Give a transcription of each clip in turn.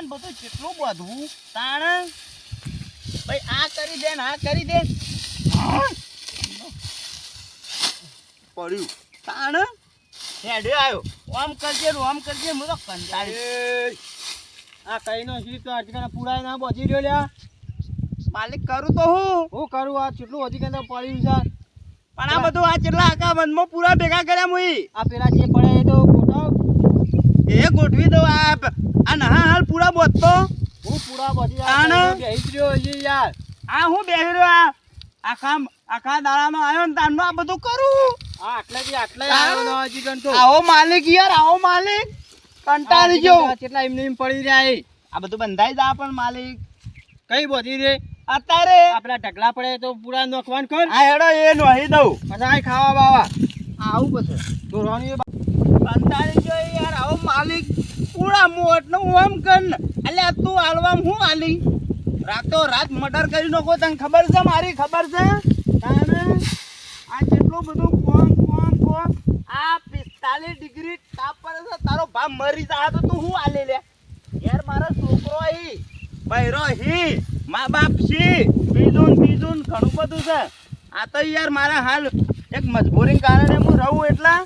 ને બધું કેટલું બધું તાણ ભાઈ આ કરી દે ને આ કરી દે પડ્યું તાણ હેડે આવ્યો આમ કરજે હું તો કંટાળી આ કઈ નો શીત તો અટકાના પુરાય ના બચી રહ્યો લ્યા માલિક કરું તો હું કરું આ કેટલું હજી કે પડ્યું છે પણ આ બધું આ કેટલા આખા વનમાં પૂરા ભેગા કર્યા મુઈ આ પેલા જે પડે એ તો ગોઠવ એ ગોઠવી દો આ નહા હાલ પૂરા બોધતો હું પૂરા બચી તાણ. બેસી રહ્યો હજી યાર આ હું બેહી રહ્યો આખા દાડાનો આવ્યો ને તારનો આ બધું કરું આ આટલા આવ્યો ન હજી ગણતો આવો માલિક યાર આવો માલિક કંટાળી ગયો કેટલા એમને એમ પડી રહ્યા એ આ બધું બંધાઈ જા પણ માલિક કઈ બધી રે અત્યારે આપડા ઢગલા પડે તો પૂરા નોખવાન કર આ હેડો એ નોહી દઉં પછી આ ખાવા બાવા આવું પછી દોરવાની કંટાળી ગયો યાર આવો માલિક પૂરા મોટ નું આમ કર ને અલ્યા તું હાલવામ હું હાલી રાતો રાત મર્ડર કરી નાખો તને ખબર છે મારી ખબર છે તાને આ જેટલું બધું કોમ આ 45 ડિગ્રી તાપ પડે છે તારો બાપ મરી જાય તો તું હું હાલે લે યાર મારો છોકરો હી બૈરો હી મા બાપ છી બીજું ઘણું બધું છે આ તો યાર મારા હાલ એક મજબૂરી કારણે હું રહું એટલા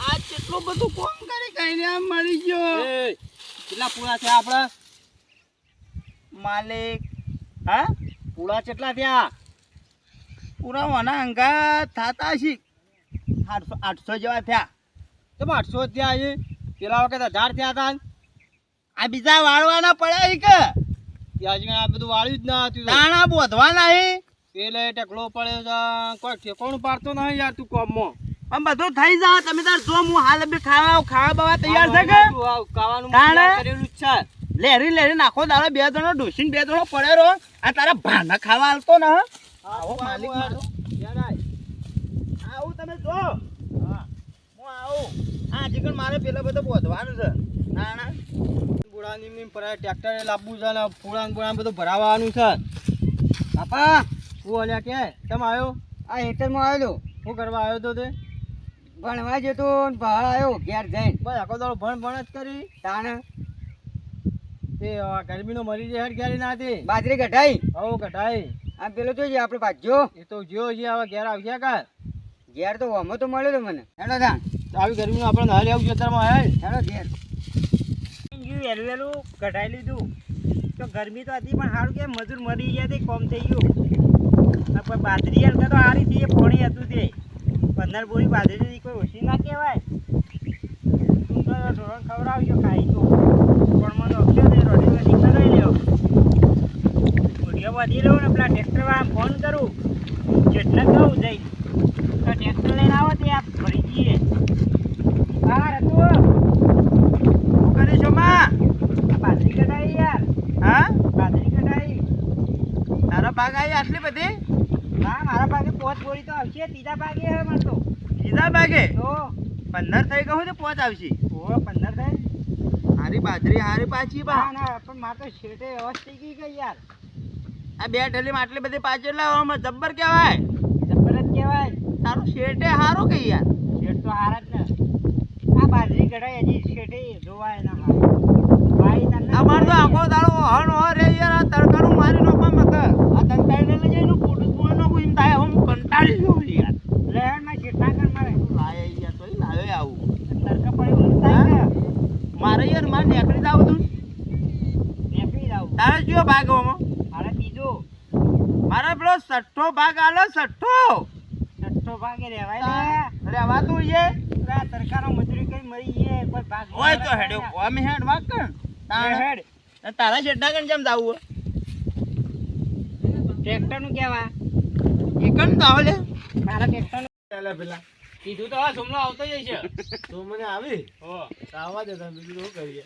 આ કેટલું બધું કોમ કરી કઈને આમ મરી ગયો કેટલા પૂરા છે આપડા માલિક હા પૂરા કેટલા થયા પૂરા વાના અંગા થાતા છી 800 જેવા થયા તમે 800 થયા છે પેલા વખત 1000 થયા હતા આ બીજા વાળવાના પડ્યા હી કે ત્યાં હજી આ બધું વાળ્યું જ ના હતું દાણા બોધવાના હી પેલે ઢગલો પડ્યો છે કોઈ ઠેકોણું પાડતો નહીં યાર તું કોમમાં પણ બધું થઈ જા તમે તાર જો હું હાલ બે ખાવા બાવા તૈયાર છે કે ખાવાનું તાણે? કરેલું જ છે લેરી નાખો દાડો બે જણો ડોસીને બે જણો પડે રહો આ તારા ભાના ખાવા હાલતો ને આવો માલિક મારો આવું તમે જો હા હું આવું આ જીગણ મારે પેલા બધું બોધવાનું છે નાના બુડાની પરાય ટ્રેક્ટરે લાવવું છે ને પૂળા બધું ભરાવાનું છે બાપા તું અલ્યા કે તમે આવ્યો આ હેઠળમાં આવેલો શું કરવા આવ્યો તો તે ભણવા જતો બહાર આવ્યો ઘેર જઈને બસ આખો દાડો ભણ જ કરી તાણે તે ગરમીનો મરી જાય હેડ ઘેરી ના હતી બાજરી કઢાઈ હો કઢાઈ આ પેલો જોઈ આપણે ભાજ્યો એ તો જ્યો છે હવે ઘેર આવશે કા ઘેર તો હમો તો મળ્યો તો મને હેડો તા આવી ગરમીનું આપણે નહારી આવું ખેતરમાં હેડો ઘેર વહેલું કઢાઈ લીધું તો ગરમી તો હતી પણ સારું કે મજૂર મરી ગયા તે કોમ થઈ ગયું પણ બાજરી હલકા તો સારી હતી એ પોણી હતું તે 15 બોરી બાજરી કોઈ ઓછી ના કહેવાય તું તો ઢોરણ ખવડાવજો ખાઈ તો પણ મને અક્ષર તે રોટી બધી કરાવી લ્યો ઓડિયો વધી લઉં ને પેલા ટ્રેક્ટરમાં ફોન કરું જેટલે કહું જઈ તો ટ્રેક્ટર લઈને આવો તે આપ ભરી જઈએ હા હતું કરી છો માં બાજરી કઢાઈ યાર હા બાજરી કઢાઈ તારા ભાગ આવી આટલી બધી હા મારા ભાગે 5 બોરી તો આવશે ત્રીજા ભાગે હવે મને તો ત્રીજા ભાગે તો 15 થઈ ગયું તો 5 આવશે ઓ 15 થાય હારી બાજરી હારી પાછી બા ના પણ માર તો શેટે વ્યવસ્થિત થઈ ગઈ યાર આ બે ઢલીમાં આટલી બધી પાછી લાવવામાં જબ્બર કહેવાય જબ્બર જ કહેવાય તારું શેટે હારો કે યાર શેટ તો હારા જ ને આ બાજરી કઢાઈ હજી શેટે જોવાય ના ભાઈ તને અમાર તો આખો દાડો હણ હો રે યાર આ તડકાનું મારી નો પણ મત આ તંતાઈને લઈ જઈને ફોટો બોલ નો એમ થાય હું કંટાળી ગયો યાર લેણ માં કેટલા કર મારે લાય યાર તો લાયો આવું તડકા પડે હું થાય ને મારે યાર માર નેકળી જાવ તું નેકળી જાવ તારે કયો ભાગ હોમાં મારે બીજો મારે પેલો 6ઠ્ઠો ભાગ આલો 6ઠ્ઠો ભાગે રેવાય લે રેવાતું છે આ તડકાનો મજૂરી કરી મરી ગયે કોઈ ભાગ ઓય તો હેડ્યો અમે હેડ વાગ કર તાણ હેડ તારા શેઠના કન જેમ જાવું ટ્રેક્ટર નું કેવા એકન તો આવલે મારા ટ્રેક્ટર પેલા પેલા કીધું તો આ સોમલો આવતો જ છે તો મને આવી હો આવવા દે તમે બીજું શું કરીએ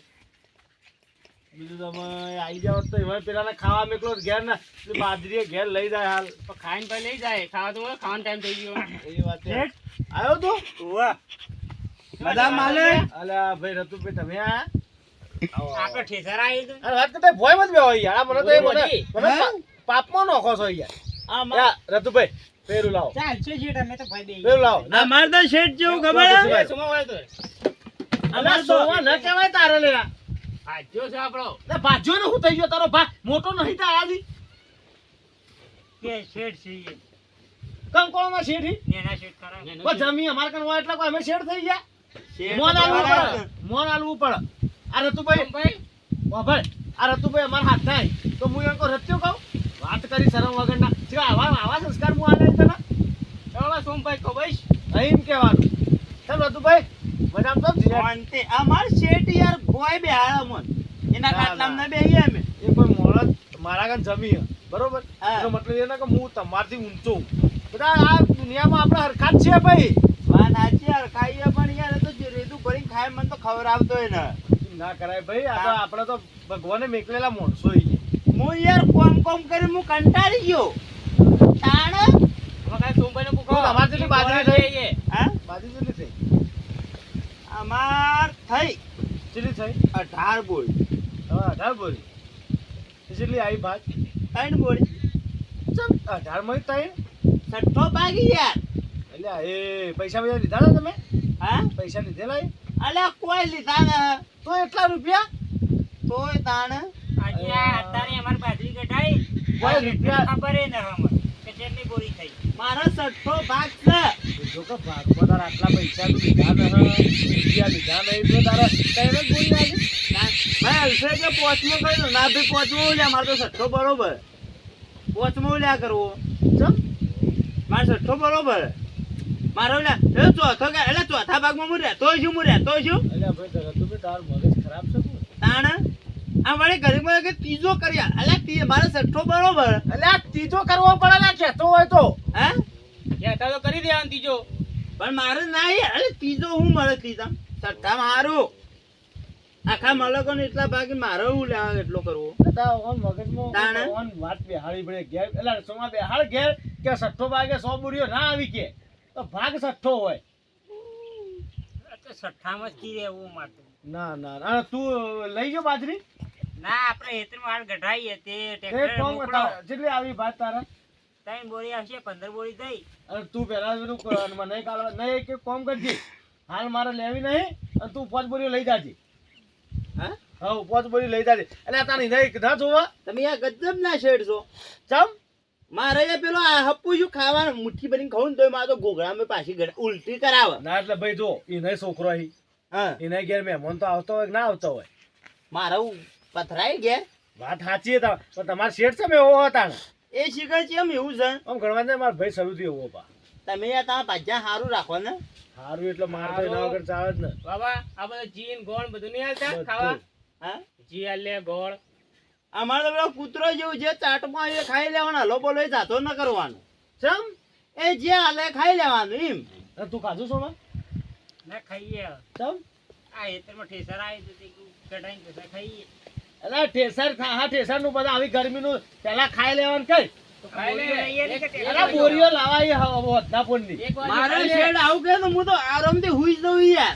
બીજું તમે આવી જાવ તો એમાં પેલા ખાવા મેકલો ઘેર ના બાજરી ઘેર લઈ જાય હાલ તો ખાઈને પછી લઈ જાય ખાવા તો ખાવાનો ટાઈમ થઈ ગયો એ વાત છે આવ્યો તો વાહ બધા માલે અલ્યા ભાઈ રતુભાઈ તમે આ આપણે ઠેસર આવી તો અરે વાત કરતા ભોય મત બેહો યાર આ મને તો એ મને પાપમાં નોખો છો યાર આ રતુભાઈ પેરું લાવો ચાલ છે જેટ અમે તો ભાઈ બે પેરું લાવો અમાર તો શેઠ જેવું ખબર અમાર તો ન કહેવાય તારે લેવા ભાજ્યો છે આપણો. એટલે ભાજ્યો ને હું થઈ ગયો તારો ભાગ મોટો નહીં તારાથી કે શેઠ છે એ. કંકોળમાં શેઠી નેના શેઠ ખરા. પણ જમી અમાર કન હોય એટલે કોઈ અમે શેઠ થઈ ગયા શેઠ મોન તો આલવું ખરા. પડે મોન આલવું પડે આ રતુભાઈ ભાઈ વાભળ આ રતુભાઈ અમારા હાથ થાય તો હું એમ કહું રત્યો કહું વાત કરી શરમ વગરના છે આવા સંસ્કાર હું આલે તને ચાલો સોમભાઈ કહો ભાઈ. અહીં કહેવાનું ચાલ રતુભાઈ મજામાં તો જીરા શાંતિ. અમાર શેઠ યાર ભોય બેહાડા મન. એના ના, ખાટલામાં ના. ન બેહીએ અમે. એ કોઈ મોણસ મારા કાન જમી હે, બરોબર હા. એનો મતલબ એ ના કે હું તમારથી ઊંચો હું. બધા આ દુનિયામાં આપણે હરખા જ છે ભાઈ વાત સાચી યાર. ખાઈએ પણ યાર એ તો જે રેતું ભરીને ખાય મને તો ખવડાવતો હોય ને. ના કરાય ભાઈ આ તો હા. આપણે તો ભગવાને મેકલેલા માણસો છીએ. હું યાર કોમ કરીને હું કંટાળી ગયો. તાણ. હવે કાંઈ સોમભાઈને પૂછો. તો તમારે જેટલી બાજરી થઈ? એ. હા? બાજુ કેટલી થઈ અમાર થઈ કેટલી થઈ 18 બોલ. હવે 18 બોરી કેટલી આવી ભાત 3 બોલ. ચમ 18 માં ત્રણ છઠ્ઠો ભાગી યાર. એટલે એ પૈસા બધા લીધા ને તમે હા? પૈસા લીધેલા એ? અલ્યા કોઈ લીધા ને. તો એટલા રૂપિયા તોય તાણ. આજે આ અત્યારે અમારી બાજરી કઢાઈ. કોઈ રૂપિયા ખબર ય ન અમને કે કેટલી બોરી થઈ. મારો છઠ્ઠો ભાગ છે. જો કે ભાગમાં તારા આટલા પૈસા તું લીધા ન રૂપિયા લીધા નહીં તો તારા કઈ જ બોલી લાગે ભાઈ હલશે કે પોચમો કરી દો. ના ભાઈ પોચમો લ્યા. મારો તો છઠ્ઠો બરોબર. પોચમો લ્યા કરવો. ચમ મારો છઠ્ઠો બરોબર. મારો લ્યા એ ચોથો કે એટલે ચોથા ભાગમાં હું રહેતો છું. એટલે ભાઈ તરત તું બી તારું મગજ ખરાબ છે તું તાણ આ વળી ગરીબમાં કે ત્રીજો કર્યા. અલ્યા મારો છઠ્ઠો બરોબર. એટલે આ ત્રીજો કરવો પડે ને કહેતો હોય તો હા કહેતા તો કરી દેવાનું ત્રીજો. પણ મારે ના યાર. અરે ત્રીજો હું મળે ત્રીજા છઠ્ઠા મારું. આખા મલકોને એટલા ભાગે મારો હું લેવા એટલો કરવો. તારા ઓન મગજમાં તાણે? ઓન વાત બેહાડી પડે ઘેર એટલે સોમાં બેહાડ ઘેર કે છઠ્ઠો ભાગે 100 બુરીઓ ના આવી કે તો ભાગ છઠ્ઠો હોય આ તો સઠ્ઠામાં જ કી રહેવું મારતું. ના ના અને તું લઈ ગયો બાજરી ના આપણે હેતરમાં હાલ ગઢાઈએ તે એ ટ્રેક્ટર કોમ મોકલો. જેટલી આવી ભાત તારા 3 બોરી આવશે 15 બોરી થઈ. અને તું પહેલા પેલું મને કાલ નહીં કે કોમ કરજે હાલ મારે લેવી નહીં અને તું 5 બોરીઓ લઈ જાજે હા? હા 5 બોરી લઈ જાજે એટલે તારી નહીં ના જોવા તમે યાર ગજબ ના શેડ છો. ચમ મારે યાર પેલો આ હપ્પુ શું ખાવાનું મુઠ્ઠી ભરીને ખાવું ને તોય મારે તો ગોગળામાં પાછી ઉલટી કરાવે. ના એટલે ભાઈ જો એ નહીં છોકરો અહીં હા એને ઘેર મહેમાન તો આવતો હોય કે ના આવતો હોય મારે પથરાઈ ગયા. વાત સાચી છે પણ તમારે શેઠ છે મેં એવો હતા ને એ શિખર છે એમ એવું છે. આમ ગણવા દે મારા ભાઈ શરૂ થયો એવો પા તમે યાર તમારા ભાજ્યા સારું રાખો ને. સારું એટલે મારે તો એના વગર ચાલે જ ને બાબા આ બધું જીન ગોળ બધું નહીં હાલતા બધું. ખાવા. હા જી હાલે ગોળ. અમારે તો પેલો કૂતરો જેવું જે ચાટમાં એ ખાઈ લેવાનો. હલો બોલો એ જાતો ન કરવાનો. ચમ એ જે હાલે ખાઈ લેવાનું એમ. અને તું કાજુ છો ના ખાઈએ. ચમ આ હેતરમાં ઠેસર આવી જતી કઢાઈને ઠેસર ખાઈએ. એટલે ઠેસર હા ઠેસર નું બધા આવી ગરમીનું પેલા ખાઈ લેવાનું કઈ તો ખાઈ લઈએ ને કે અરે બોરીઓ લાવા એ વધના ફોનની એક વાર મારે ખાઈ લે. શેડ આવું કે તો હું તો આરામથી હુઈ જ દઉં યાર.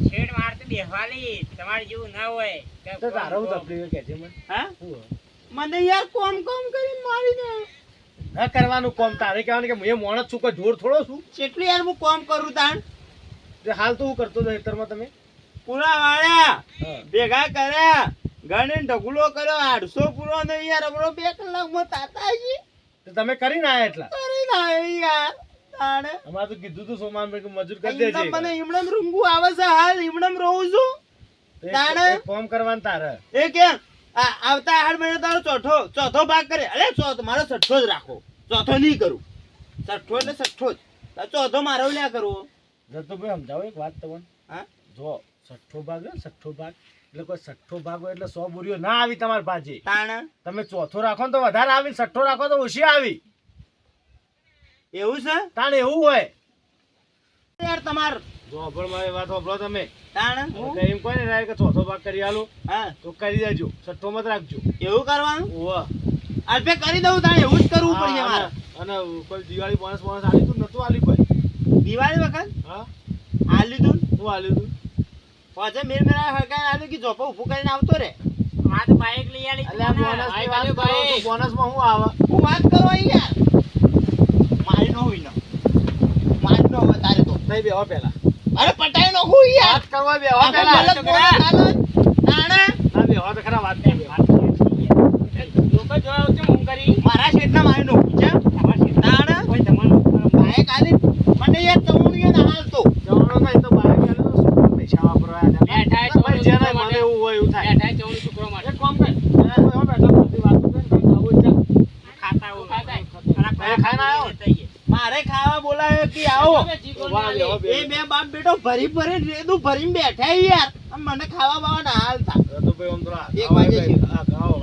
શેડ મારતે બેહવાલી તમારે જેવું ના હોય કે તો તારો હું ગોળ. તકલીફ કહેજે મને હા શું હોય? મને યાર કોમ કરીને મારીને ના કરવાનું કોમ તારે કહેવાનું કે હું એ મોણસ છું કોઈ જોર થોડો છું કેટલી યાર હું કોમ કરું તાણ. જે હાલ તો હું કરતો હતો ખેતરમાં તમે પૂરા વાળ્યા હા ભેગા કર્યા ગણીને ઢગલો કર્યો 800 પૂરો નહીં યાર. આપણો 2 કલાકમાં તાતાજી તો તમે કરીને આયા એટલા કરીને આવ્યો યાર. તાણે અમારે તો કીધું તું સોમાન ભાઈ કે મજૂર કરી અહીંયા દેજે મને ઈમડમ રૂંગું આવે છે હાલ ઈમડમ રહું છું. તો એક- તાણે? એક ફોર્મ કરવાનું તારે એ કેમ આવતા 8 મહિને તારો ચોથો ભાગ કરે. અરે ચોથો મારો છઠ્ઠો જ રાખો. ચોથો નહીં કરું. છઠ્ઠો એટલે છઠ્ઠો જ. ચોથો મારો લ્યા કરવો. જતુભાઈ સમજાવો એક વાત તમને હા જો છઠ્ઠો ભાગ ને છઠ્ઠો ભાગ એટલે કોઈ છઠ્ઠો ભાગ હોય એટલે 100 બોરીઓ ના આવી તમારી પાસે તાણે તમે ચોથો રાખો ને તો વધારે આવી છઠ્ઠો રાખો તો ઓછી આવી એવું છે તાણ એવું હોય યાર તમાર. જો પણ મારી વાત સાંભળો તમે તાણે હવે એમ કોઈ ને કે ચોથો ભાગ કરી આલો હા તો કરી દેજો છઠ્ઠો મત રાખજો એવું કરવાનું. ઓવા અલ્પે કરી દઉં તાણે એવું જ કરવું પડશે મારે. અને કોઈ દિવાળી બોનસ બોનસ આલી તું નતું આલી કોઈ દિવાળી વખત હા આ લીધું હું આલ્યું તું પાછા મેરા હરકાઈ આલ્યું કે જોપો ઊભું કરીને આવતો રે. આ તો બાઈક લઈ આલી એટલે બોનસ ની વાત કરો તો બોનસમાં શું આવે હું વાત કરો યાર. મારી નો હોય ને મારી નો હોય તારે તો. નહીં બેહો પેલા અરે પટાઈ નો હું યાર. વાત કરવા બેહો આખો પેલા મલક બોનસ આલે. બેહવા તો ખરા વાત નહીં. લોકો જોયા વખતે હું કરી મારા શેઠના મારે નોકરી છે. તમારા શેઠના તાણ કોઈ તમારું બાઈક આલી મને યાર તમું યાર હાલતો જવાનો થાય તો બાઈક આલે તો શું પૈસા વાપરવા આલે. બેઠા ભાઈ જેને મને એવું હોય એવું થાય. બેઠા ચોળી છોકરો માટે એક કામ કર આ કોઈ બેઠા બધી વાત કરે ને આવું જ છે. ખાતા હોય ખાઈને આવ્યો? મારે ખાવા બોલાવે કે આવો એ બે બાપ બેટો ભરી ભરી રેદું ભરીને બેઠા યાર અને મને ખાવા બાવા ના હાલતા તો ભાઈ આમ તો 1 વાગે છે. હા ખાઓ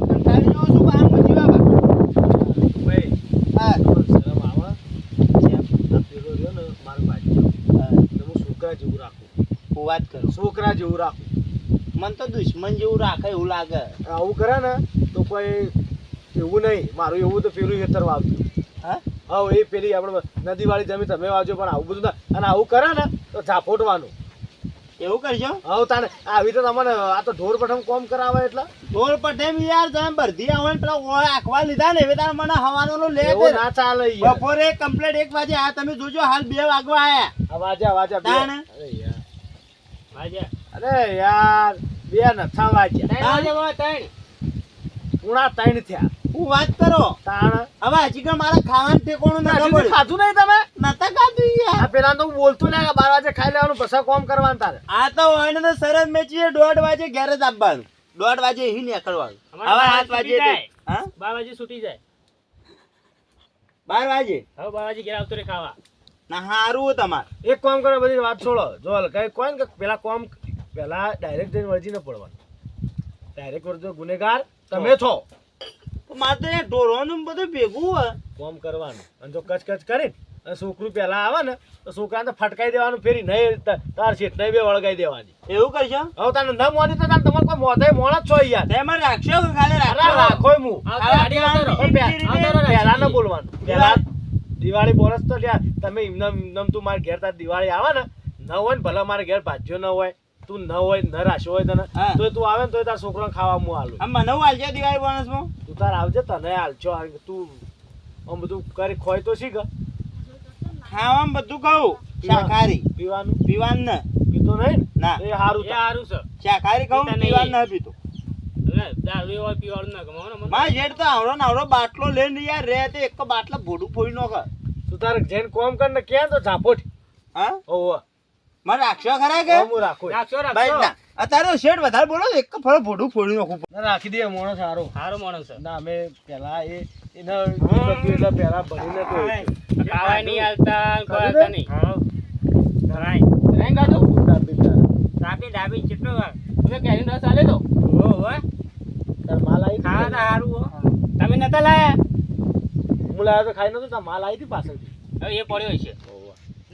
કંટાળી જો શું બહાર મજી બાબા ભાઈ હા શરમ આવે આ પેલો રહ્યો ને મારો ભાઈ હું છોકરા જેવું રાખું વાત કર છોકરા જેવું રાખું મન તો દુશ્મન જેવું રાખે એવું લાગે આવું કરે ને તો કોઈ એવું નહીં મારું એવું તો પેલું હેતર વાવતું હા એ પેલી આપણે નદી વાળી જમીન તમે વાવજો પણ આવું બધું ના અને આવું કરે ને તો ઝાપોટવાનું એવું કરજો હા તાને આવી તો તમને આ તો ઢોર પઠમ કોમ કરાવે એટલે ઢોર પઠેમ યાર તમે બરધી આવે ને પેલા ઓળા આખવા લીધા ને હવે તારે મને હવાનો લે ના ચાલે યાર બપોરે કમ્પ્લીટ 1 વાગે આ તમે જોજો હાલ 2 વાગવા આયા વાજા તાને અરે યાર બે નથા વાગ્યા પૂણા 3 થયા હું વાત કરો તાણ હવે હજી કે મારા ખાવાનું ઠેકોણું ના મળ્યું ખાધું નહીં તમે નતા ખાધું યાર આ પેલા તો બોલતું ને 12 વાગે ખાઈ લેવાનું પછી કોમ કરવાનું તારે આ તો હોય ને સરસ મેચીએ 1:30 વાગે ઘરે જ આવવાનું 1:30 વાગે અહીં નીકળવાનું હવે 7 વાગે હા 12 વાગે છૂટી જાય 12 વાગે હવે 12 વાગે ઘેર આવતો રે ખાવા ના હારું તમાર એક કામ કરો બધી વાત છોડો જો કઈ કોઈ ને પેલા કોમ પેલા ડાયરેક્ટ જઈને વળજી ન પડવાનું ડાયરેક્ટ વળજો ગુનેગાર તમે છો મારે તો એ ઢોરવાનું બધું ભેગું હોય કોમ કરવાનું અને જો કચ કરીને અને છોકરું પેલા આવે ને તો છોકરાને ફટકાઈ દેવાનું ફેરી નહીં તાર શેઠ નહીં બે વળગાઈ દેવાની એવું કરશો હવે તને ન મોડી તો તને તમારે કોઈ મોઢે મોડા જ છો યાર તમે રાખશો ખાલી રાખો હું પેલા ન બોલવાનું પેલા દિવાળી બોનસ તો યાર તમે એમ તું મારા ઘેર તાર દિવાળી આવે ને ન હોય ને ભલે મારા ઘેર ભાજ્યો ન હોય તું ન હોય ન રાખ્યો હોય તને તો તું આવે ને તો તાર છોકરાને ખાવા હું આલું મને હાલજે દિવાળી બોનસમાં તું તાર આવજે તને હાલજો તું આમ બધું કરી ખોય તો શીખ ખાવામાં બધું કહું શાકાહારી પીવાનું ને પીતો નહીં ના એ સારું છે શાકાહારી કહું પીવાનું ના પીતો મારા જેઠ તો આવડો બાટલો લઈને યાર રે તે એક બાટલા ભોડું ફોડી નાખે તું તારે જઈને કોમ કર ને ક્યાં તો ઝાપોટ હા ઓહો મારે રાખશો ખરા કે હું રાખું ભાઈ ના અત્યારે શેઠ વધારે બોલો એક ફરો ભોડું ફોડી નાખું રાખી દે માણસ સારો માણસ છે ના અમે પેલા એને એટલે પેલા ભણીને તો ખાવા નહીં હાલતા કોઈ હાલતા નહીં ડાબી કેટલો તમે કેરી રસ આલે તો માલ આવી ખાવા સારું તમે નતા લાયા હું લાવ્યો તો ખાઈ નતો તાર માલ આવી હતી પાછળથી હવે એ પડ્યો છે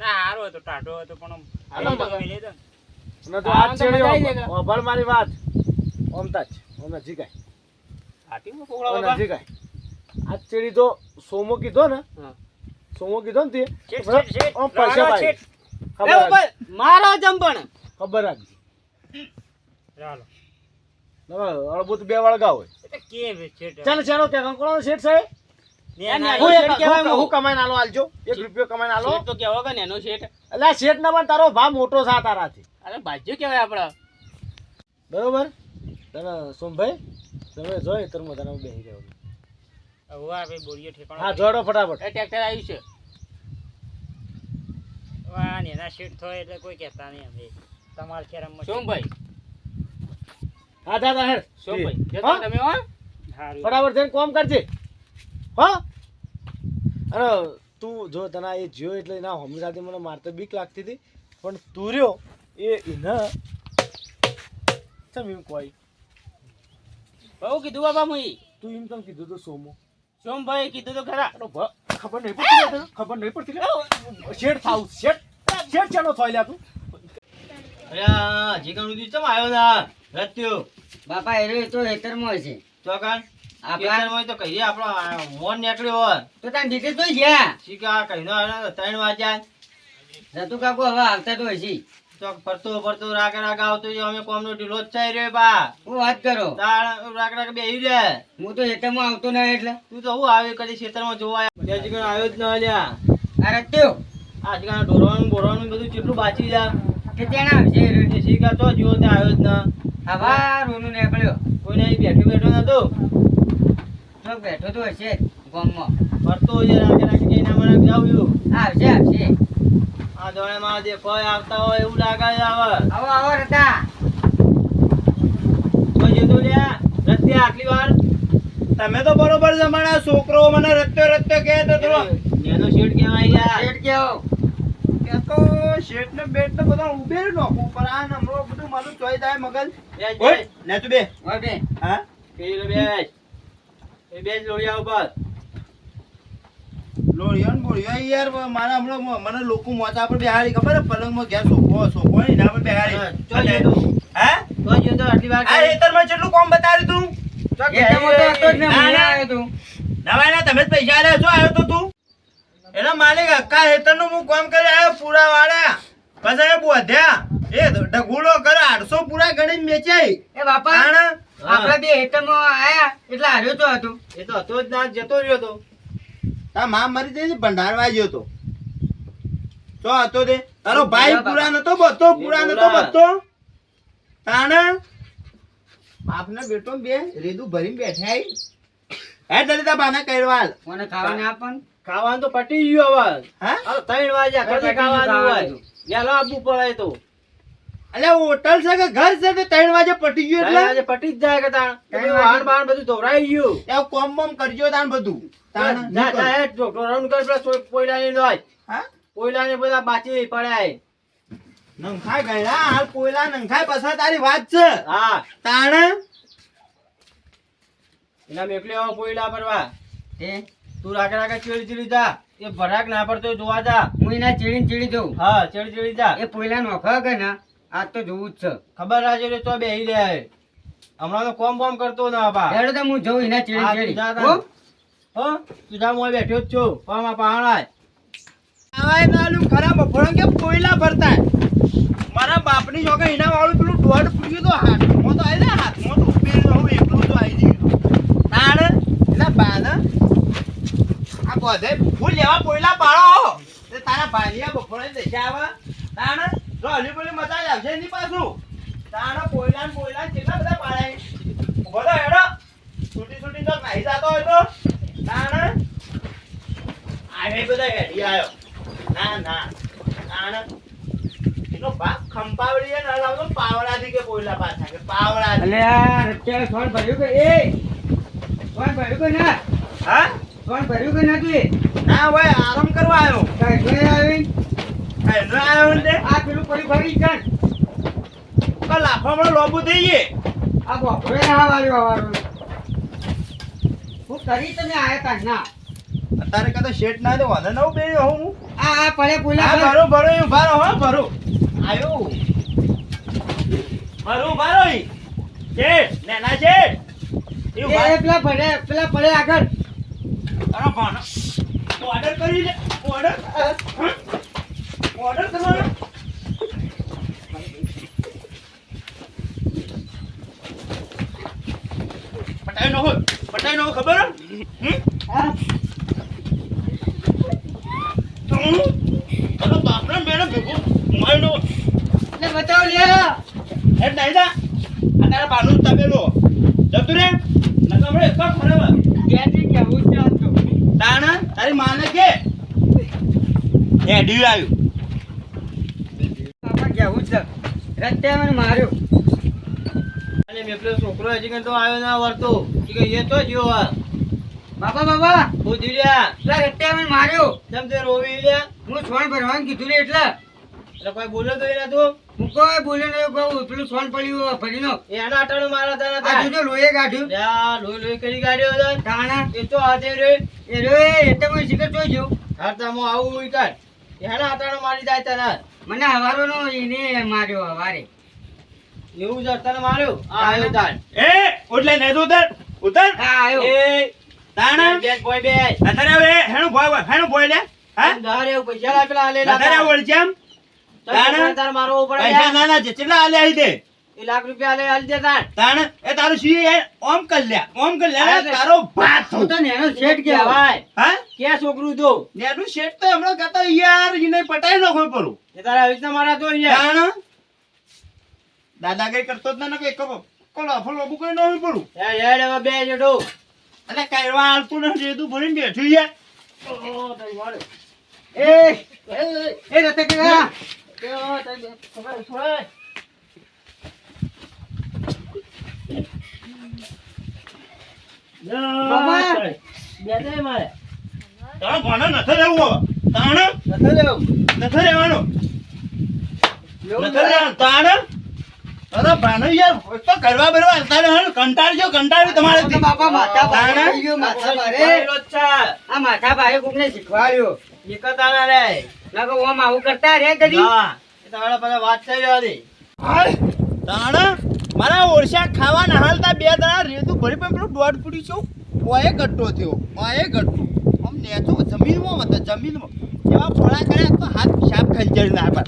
ના સારો હતો ટાઢો હતો પણ ભર મારી વાત ઓમતા જ ઓમ નજીક નજીક આજ ચેડી તો સોમો કીધો ને તે મારો જંપણ ખબર રાખજે અળબુત 2 વળગા હોય ચાલ ચાલો કે કંકોળો શેઠ છે હું કમાઈને આલો આલજો 1 રૂપિયો કમાઈને આલો તો કેવો કે એનો શેઠ એટલે શેઠ ના પણ તારો ભાવ મોટો છે તારાથી અરે ભાજ્યો કેવાય આપડા બરોબર તને સોમભાઈ તમે જોઈ તર મજાનો બેહી રહ્યો વાહ ભાઈ બોરીયો ઠેકાણો હા જોડો ફટાફટ એ ટ્રેક્ટર આવ્યું છે વાહ ને ના શેઠ થાય એટલે કોઈ કહેતા નહીં અમે તમાર ખેરમ સોમભાઈ હા દાદા હેડ સોમભાઈ જતા તમે હો ફટાફટ જઈને કામ કરજે હા અરે તું જો તને એ જ્યો એટલે ના હમી સાથે મને મારતો બીક લાગતી હતી પણ તું રહ્યો એના ચમ એમ કોઈ બહુ કીધું બાબા મુઈ તું એમ કેમ કીધું તો સોમો સોમભાઈ કીધું તો ખરા ખબર નહીં પડતી શેઠ થાવ શેઠ ચાલો થોઈ તું અરે જીગણ ઉદી ચમ આવ્યો ના રત્યો બાપા એ તો હેતરમાં છે ચોકન આપણા હોય તો કહીએ આપણો મોન નીકળ્યો હોય તો તાર દીકરી તો ગયા શીખા કહીનો 3 વાગ્યા રતુ કાકો હવે આવતા તો હજી ચોક ફરતો રાગ આવતો અમે કોમનો ઢીલો જ ચાઈ રહ્યો બા હું વાત કરો રાગ બેહી રે હું તો હેતરમાં આવતો ના એટલે તું તો હું આવી કદી ખેતરમાં જોવા જીગણ આવ્યો જ ન લ્યા અરે ત્યો આજકાલ ઢોરવાનું બોરવાનું બધું કેટલું બાચી જા કે તેના વિશે શીખા તો જીવો ત્યાં આવ્યો જ ના હવારોનું નીકળ્યો કોઈને અહીં બેઠો નતો તો બેઠો તો હશે જ ગામમાં. ફરતો હોય રાગે રાગે જઈને મને જાવ્યું આવશે આવશે. આ દોડે માં જે કોઈ આવતા હોય એવું લાગે છે હવે આવો આવો રતા. કોઈ જતો લ્યા રસ્તે આટલી વાર તમે તો બરોબર જમાના છોકરો મને રત્યો કહે તો થોડો એનો શેઠ કહેવાય યાર શેઠ કેવો? કે તો શેઠ ને બેટ ને બધા ઉભેર નાખું પર આ નમરો બધું મારું ચોઈ થાય મગજ ઓય ને તું બે ઓય બે. હા પેલો બેસ એ બેસ લોડિયા ઉપર લોરિયો ને બોરિયો યાર મારા હમણાં મને લોકો મોચા પર બેહાડી ખબર હે પલંગમાં ઘેર સોફો ને એના પર બેહાડી ચોઈ જતો હે ચોઈ જતો આટલી વાર આ ખેતરમાં કેટલું કામ બતાવ્યું તું ખેતરમાં તો હતો જ ને, ના, હું ના. આવ્યો તું. નવાના તમે જ પૈસા આલ્યા છો આવ્યો તો તું એના માલિક અક્કા હેતરનું હું કામ કરી આવ્યો પૂરા વાળા પછી એ બોધ્યા એ ઢગુલો કરે 800 પૂરા ગણીને વેચાય એ બાપા તાણ આપડા બે હેતરમાં આયા એટલે હાર્યો તો હતું. એ તો હતો જ ના જતો રહ્યો તો તા માં મરી જઈ ભંડારવા ગયો તો તો હતો તે તારો ભાઈ પૂરા નતો બધો પૂરા નતો બધો તાણ બાપને બેટો બે રેદું ભરીને બેઠા હે દલિતા બાના કઈરવાલ મને ખાવાને આપણ. ખાવાનું તો પટી ગયું હવે હા હવે 3 વાગ્યા કદી ખાવાનું હોય વહેલો આપવું પડે તો અલે હોટલ છે કે ઘર છે તે 3 વાગે પટી ગયું 3 વાગે એટલે પટી જ જાય કે તાણ ત્રણ વાગે. વાહન બાહન બધું ધોવરાઈ ગયું ત્યાં કોમ બોમ કરજો તાણ બધું તાણ જા જા એ ઢોરાનું કર પેલા પોયલા ની લોય હા પોયલા ને બધા બાચી પડ્યા નંખાય ગયડા હાલ કોયલા નંખાય પછા તારી વાત છે હા તાણ એના મેકલી આવો પોયલા પરવા તે તું રાગે રાગે ચીડી ચીડી જા એ ભરાક ના પડતો હોય જોવા જા હું એના ચીડીને ચીડી જઉં. હા ચીડી ચીડી જા એ પોયલા નોખા કે ના આજ તો જોવું જ છે. ખબર રાજે તો બેહી રહ્યા હે હમણાં તો કોમ બોમ કરતો ના બા હેડો તો હું જઉં એના ચીડીને હા, તું ચીડી. જા તાન. હો? હો તું જા હું બેઠો જ છું પામાં પહાણાય આવાય નાલું ખરાબ બફોડો કે કોયલા ભરતા મારા બાપની જોકે એના વાળું પેલું દોડ પૂર્યું તો હાથમાં તો આવી જાય હાથમાં તો ઉભેર રહું એકલું તો આવી ગયું તાણ એના બાન આ બધે ફૂલ લેવા કોયલા પાડો તે તારા ભાલિયા બફોડે દેખા આવે તાણ જો હલી બોલી મજા જ આવશે નહીં પાછું તાણ કોયલા કેટલા બધા પાડાય ઉભો તો હેડો છૂટી તો નાહી જતો હોય તો તાણ આ બધા હેડી આવ્યો ના ના તાણ એનો બાપ ખંપાવડી ન લાવતો પાવડાથી કે કોયલા પાછા કે પાવડાથી અલે આ અત્યારે સોન ભર્યું કે એ સોન ભર્યું કે ના હા સોન ભર્યું કે નથી? ના ભાઈ આરામ કરવા આવ્યો કાંઈ જોઈ આવી? એનો આવ્યો ને આ પેલું પડી ભરી છે ને? તો લાફામાં લોબુ થઈ ગયે આ બપોરે ના વાળ્યો હવારો. હું કરી તમે આયા તા ના અત્યારે કદાચ શેઠ ના તો વાંધો નવું બેડ્યો હું આ પડે પોયલા હા ભરો ભરો એ ઉભા રહો હો ભરો આવ્યો ભરો ભરો ઈ શેઠ નેના શેઠ એ ઉભા એ પેલા પડે આગળ. તારો ભાનો ઓર્ડર કરી લે ઓર્ડર કરવાનો પટાઈ નો ખબર હા અરે બાપરે બેને ભેગું માયનો એટલે બતાવો લે. એ નહીં જા અત્યારે બાનું તબેલો જતું રે નકમડે એક ખરેવા ક્યાંથી કેવું જ નતું. તાણા તારી માને કે હેડી આવ્યું બાપા કેવું જ છે. રસ્તે મને માર્યો. અને મેં પેલો છોકરો હજી કંઈ તો આવ્યો ના વળતો કે એ તો જ્યો આ બાબા બુધી લ્યા પેલા રસ્તે મને માર્યો. જેમ તે રોવી લ્યા હું સોન ભરવાનું કીધું ને એટલે એટલે કોઈ બોલ્યો તો એના તું હું કોઈ બોલ્યો નહીં. કહું પેલું સોન પડ્યું ભરીનો એના આટાનું મારા તારા આ જોજો લોહી કાઢ્યું. લ્યા લોહી લોહી કરી કાઢ્યો હતો તાણા એ તો આજે રે એ રે એટલે મને શીખર જોઈ ગયું. હાર તામો આવું હોય કાઢ એના આટાનું મારી જાય તને મને હવારોનો એને માર્યો હવારે. એવું જ તને માર્યો આ આવ્યો તાર એ ઓટલે ને ઉતર ઉતર હા આવ્યો. એ તાણા બેસ બોય બેસ અત્યારે હવે હેણું બોય લે હા ધારે એવું પૈસા લાપેલા આલેલા અત્યારે ઓળ જેમ તાર મારો ઉપર પૈસા ના ના જેટલા આલે આવી દે એ લાખ રૂપિયા આલે આલી દે તાર તાણ એ તાર તારું શું યાર ઓમ કલ્યા અરે. તારો ભાત હું તો નેનો શેઠ કહેવાય હા ક્યાં છોકરું તો નેનું શેઠ તો હમણાં કહેતો યાર એને પટાઈ નાખો પરું એ તારા આવી રીતના મારા તો યાર જાણ દાદાગીરી કરતો જ ના કે કોલો અફળ બાબુ કઈ ન હોય પરું યાર યાર હવે બે જડો એટલે કઈવા હાલતું નથી તું ભણીને બેઠું યાર એ એ રતે કે બાબા તારા ભણે નથી રહેવું હવે તાણ નથી લેવું નથી રહેવાનું એવું નથી રહેવાનું તાણ અરે ભાનો યાર તો કરવા બરવા હાલતા રહો કંટાળજો તમારે બાપા માથા તાણે? ભારે ગયો, માથા ભારે. આ માથા ભારે કોકને શીખવાડ્યો એક જ આના રે લાગો ઓમ આવું કરતા રે કદી એ તમારા પાસે વાત થઈ રહ્યો હતી તાણ મારા ઓરસા ખાવાના હાલતા બે દણા રેતું ભરી પણ પેલું દોઢ પૂડી છું ઓએ ગટ્ટો થયો આમ નેચો જમીનમાં જમીનમાં એવા ફોડા કર્યા તો હાથ શાપ ખંજર ના પર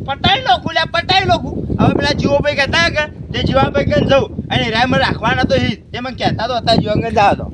પટાઈ નાખું હવે પેલા જીવાભાઈ કહેતા કે તે જીવાભાઈ કને જવું અને રાય મને રાખવાના તો તે મને કહેતા તો હતા જીવાંગન જાવ તો